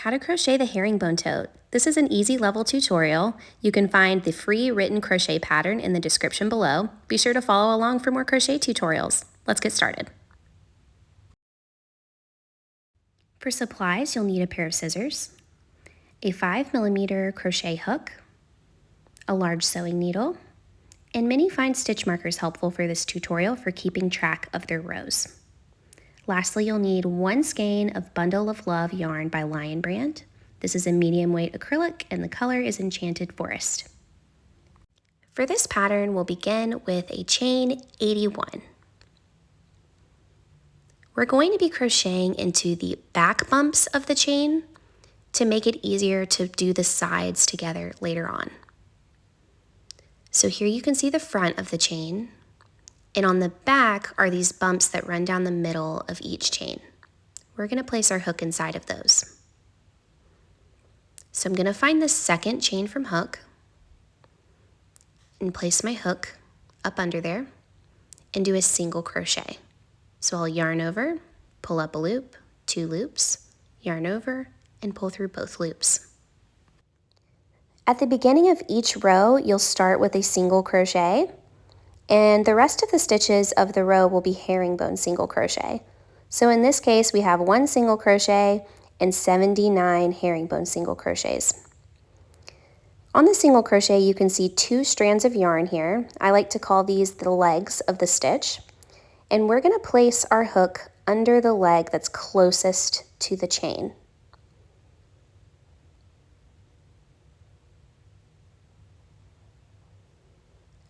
How to crochet the herringbone tote. This is an easy level tutorial. You can find the free written crochet pattern in the description below. Be sure to follow along for more crochet tutorials. Let's get started. For supplies, you'll need a pair of scissors, a 5mm crochet hook, a large sewing needle, and many fine stitch markers helpful for this tutorial for keeping track of their rows. Lastly, you'll need 1 skein of Bundle of Love yarn by Lion Brand. This is a medium weight acrylic and the color is Enchanted Forest. For this pattern, we'll begin with a chain 81. We're going to be crocheting into the back bumps of the chain to make it easier to do the sides together later on. So here you can see the front of the chain, and on the back are these bumps that run down the middle of each chain. We're going to place our hook inside of those. So I'm going to find the second chain from hook and place my hook up under there and do a single crochet. So I'll yarn over, pull up a loop, 2 loops, yarn over, and pull through both loops. At the beginning of each row, you'll start with a single crochet, and the rest of the stitches of the row will be herringbone single crochet. So in this case, we have 1 single crochet and 79 herringbone single crochets. On the single crochet, you can see 2 strands of yarn here. I like to call these the legs of the stitch. And we're going to place our hook under the leg that's closest to the chain.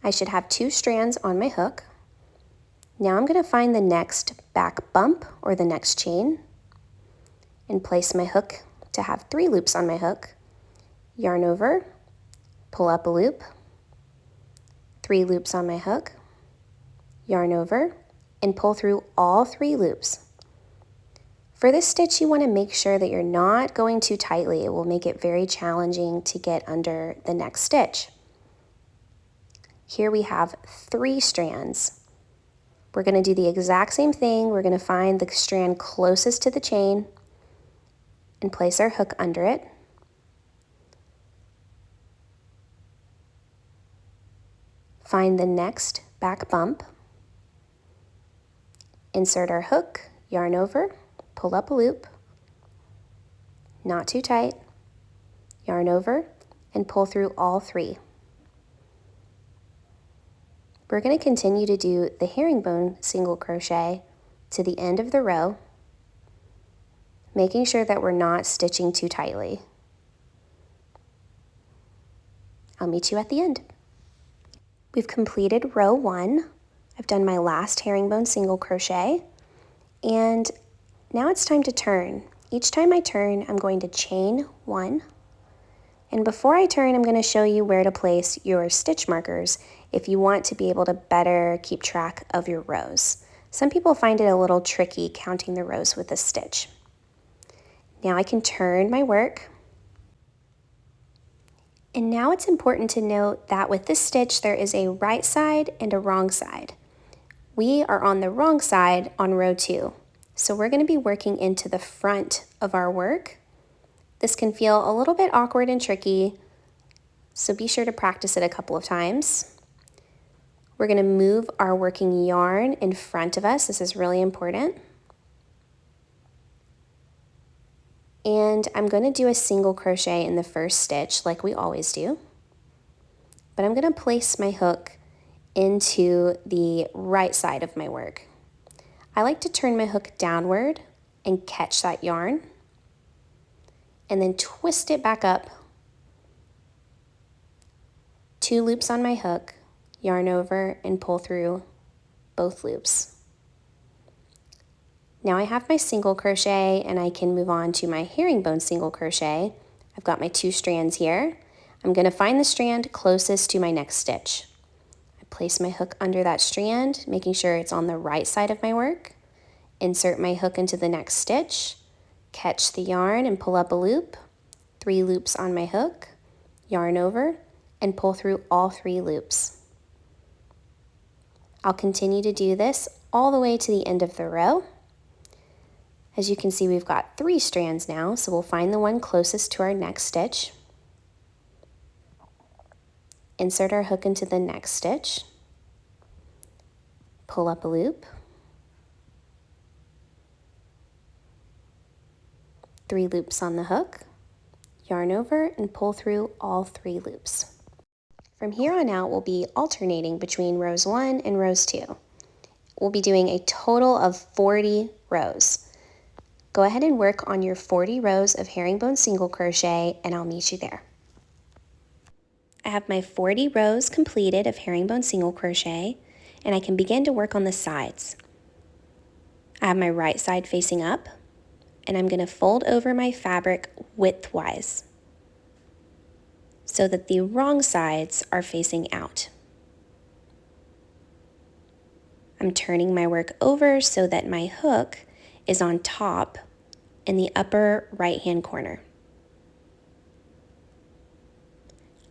I should have 2 strands on my hook. Now I'm going to find the next back bump or the next chain and place my hook to have 3 loops on my hook. Yarn over, pull up a loop, 3 loops on my hook, yarn over, and pull through all 3 loops. For this stitch, you want to make sure that you're not going too tightly. It will make it very challenging to get under the next stitch. Here we have 3 strands. We're going to do the exact same thing. We're going to find the strand closest to the chain and place our hook under it. Find the next back bump. Insert our hook, yarn over, pull up a loop, not too tight, yarn over, and pull through all 3. We're going to continue to do the herringbone single crochet to the end of the row, making sure that we're not stitching too tightly. I'll meet you at the end. We've completed row 1. I've done my last herringbone single crochet, and now it's time to turn. Each time I turn, I'm going to chain 1, and before I turn, I'm going to show you where to place your stitch markers if you want to be able to better keep track of your rows. Some people find it a little tricky counting the rows with a stitch. Now I can turn my work. And now it's important to note that with this stitch, there is a right side and a wrong side. We are on the wrong side on row 2. So we're going to be working into the front of our work. This can feel a little bit awkward and tricky, so be sure to practice it a couple of times. We're going to move our working yarn in front of us. This is really important. And I'm going to do a single crochet in the first stitch like we always do. But I'm going to place my hook into the right side of my work. I like to turn my hook downward and catch that yarn and then twist it back up. 2 loops on my hook, yarn over, and pull through both loops. Now I have my single crochet and I can move on to my herringbone single crochet. I've got my 2 strands here. I'm going to find the strand closest to my next stitch. I place my hook under that strand, making sure it's on the right side of my work. Insert my hook into the next stitch, catch the yarn and pull up a loop, 3 loops on my hook, yarn over, and pull through all 3 loops. I'll continue to do this all the way to the end of the row. As you can see, we've got 3 strands now, so we'll find the one closest to our next stitch, insert our hook into the next stitch, pull up a loop, 3 loops on the hook, yarn over and pull through all 3 loops. From here on out, we'll be alternating between rows 1 and rows 2. We'll be doing a total of 40 rows. Go ahead and work on your 40 rows of herringbone single crochet and I'll meet you there. I have my 40 rows completed of herringbone single crochet and I can begin to work on the sides. I have my right side facing up and I'm going to fold over my fabric widthwise so that the wrong sides are facing out. I'm turning my work over so that my hook is on top in the upper right-hand corner.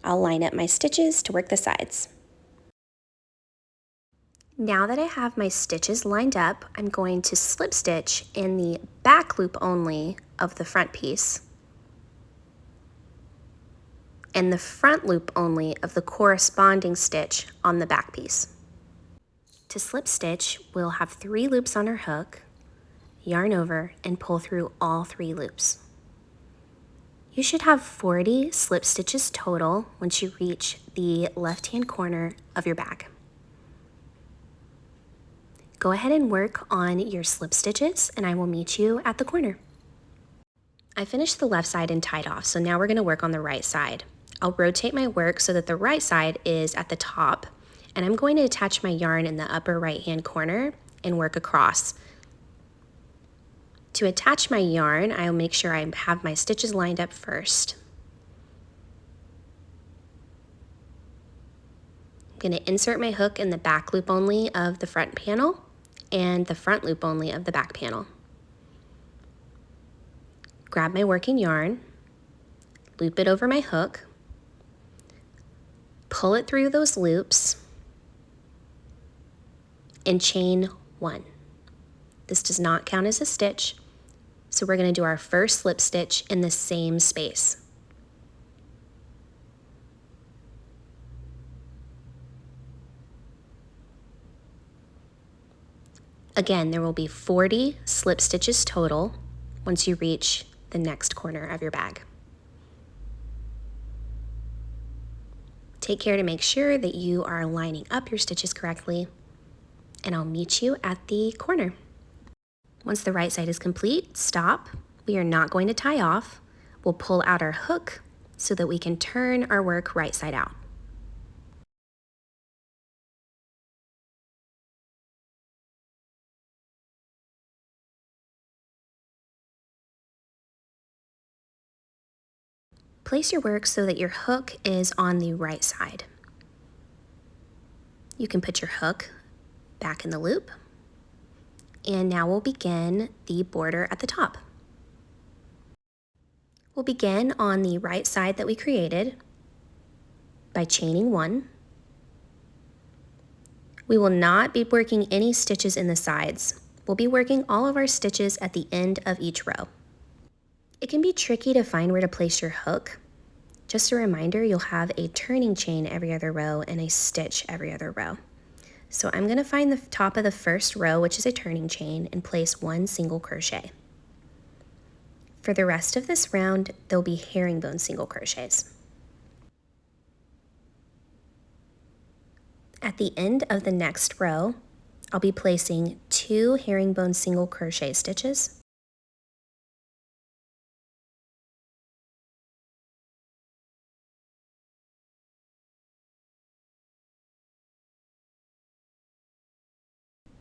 I'll line up my stitches to work the sides. Now that I have my stitches lined up, I'm going to slip stitch in the back loop only of the front piece and the front loop only of the corresponding stitch on the back piece. To slip stitch, we'll have 3 loops on our hook, yarn over, and pull through all 3 loops. You should have 40 slip stitches total once you reach the left-hand corner of your bag. Go ahead and work on your slip stitches and I will meet you at the corner. I finished the left side and tied off, so now we're going to work on the right side. I'll rotate my work so that the right side is at the top and I'm going to attach my yarn in the upper right-hand corner and work across. To attach my yarn, I'll make sure I have my stitches lined up first. I'm going to insert my hook in the back loop only of the front panel and the front loop only of the back panel. Grab my working yarn, loop it over my hook, pull it through those loops, and chain 1. This does not count as a stitch, so we're going to do our first slip stitch in the same space. Again, there will be 40 slip stitches total once you reach the next corner of your bag. Take care to make sure that you are lining up your stitches correctly, and I'll meet you at the corner. Once the right side is complete, stop. We are not going to tie off. We'll pull out our hook so that we can turn our work right side out. Place your work so that your hook is on the right side. You can put your hook back in the loop. And now we'll begin the border at the top. We'll begin on the right side that we created by chaining 1. We will not be working any stitches in the sides. We'll be working all of our stitches at the end of each row. It can be tricky to find where to place your hook. Just a reminder, you'll have a turning chain every other row and a stitch every other row. So I'm going to find the top of the first row, which is a turning chain, and place 1 single crochet. For the rest of this round, there'll be herringbone single crochets. At the end of the next row, I'll be placing 2 herringbone single crochet stitches.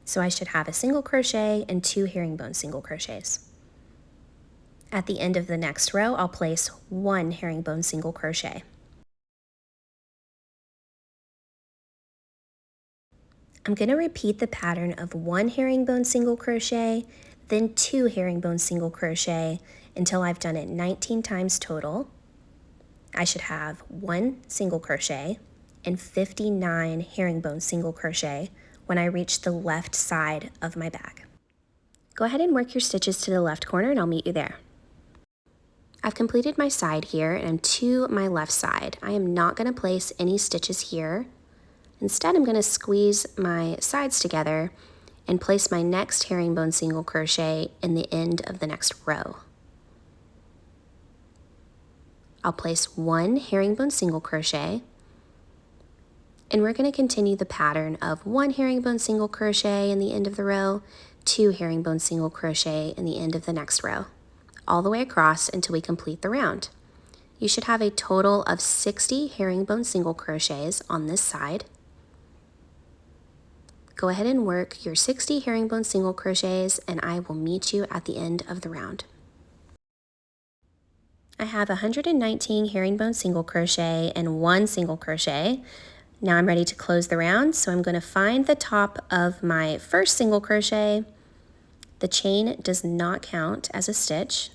So I should have a single crochet and 2 herringbone single crochets. At the end of the next row, I'll place 1 herringbone single crochet. I'm going to repeat the pattern of 1 herringbone single crochet, then 2 herringbone single crochet until I've done it 19 times total. I should have 1 single crochet and 59 herringbone single crochet when I reach the left side of my bag. Go ahead and work your stitches to the left corner and I'll meet you there. I've completed my side here and I'm to my left side. I am not going to place any stitches here. Instead, I'm going to squeeze my sides together and place my next herringbone single crochet in the end of the next row. I'll place one herringbone single crochet, and we're going to continue the pattern of one herringbone single crochet in the end of the row, two herringbone single crochet in the end of the next row, all the way across until we complete the round. You should have a total of 60 herringbone single crochets on this side. Go ahead and work your 60 herringbone single crochets and I will meet you at the end of the round. I have 119 herringbone single crochet and one single crochet. Now I'm ready to close the round, so I'm going to find the top of my first single crochet. The chain does not count as a stitch,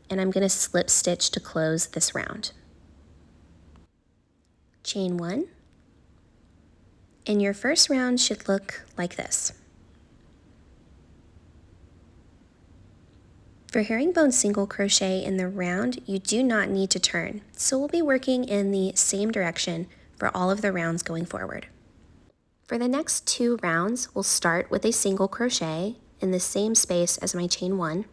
and I'm going to slip stitch to close this round. Chain one, and your first round should look like this. For herringbone single crochet in the round, you do not need to turn, so we'll be working in the same direction for all of the rounds going forward. For the next two rounds, we'll start with a single crochet in the same space as my chain one,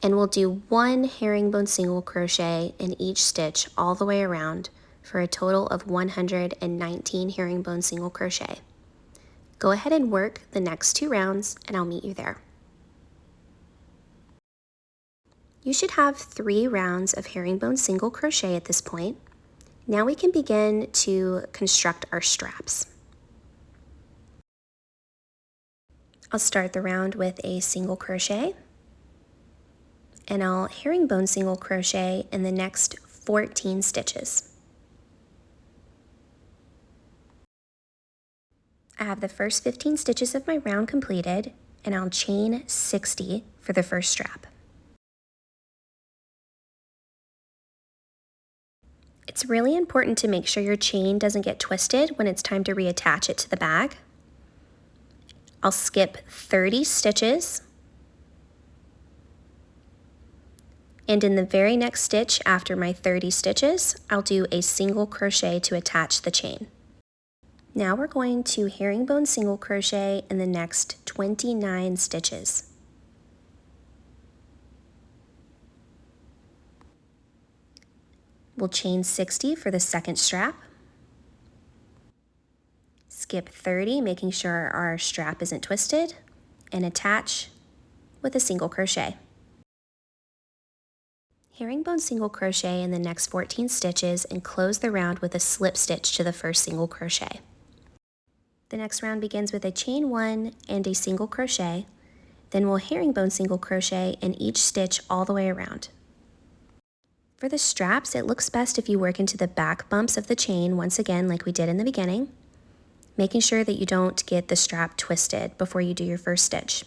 and we'll do one herringbone single crochet in each stitch all the way around for a total of 119 herringbone single crochet. Go ahead and work the next two rounds and I'll meet you there. You should have 3 rounds of herringbone single crochet at this point. Now we can begin to construct our straps. I'll start the round with a single crochet, and I'll herringbone single crochet in the next 14 stitches. I have the first 15 stitches of my round completed, and I'll chain 60 for the first strap. It's really important to make sure your chain doesn't get twisted when it's time to reattach it to the bag. I'll skip 30 stitches, and in the very next stitch after my 30 stitches, I'll do a single crochet to attach the chain. Now we're going to herringbone single crochet in the next 29 stitches. We'll chain 60 for the second strap. Skip 30, making sure our strap isn't twisted, and attach with a single crochet. Herringbone single crochet in the next 14 stitches and close the round with a slip stitch to the first single crochet. The next round begins with a chain 1 and a single crochet, then we'll herringbone single crochet in each stitch all the way around. For the straps, it looks best if you work into the back bumps of the chain once again like we did in the beginning, making sure that you don't get the strap twisted before you do your first stitch.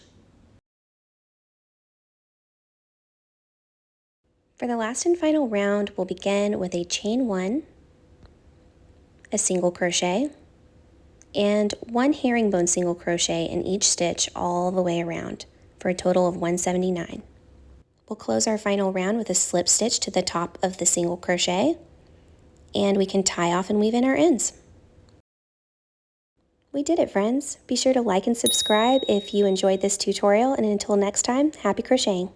For the last and final round, we'll begin with a chain 1, a single crochet, and 1 herringbone single crochet in each stitch all the way around for a total of 179. We'll close our final round with a slip stitch to the top of the single crochet, and we can tie off and weave in our ends. We did it, friends. Be sure to like and subscribe if you enjoyed this tutorial, and until next time, happy crocheting!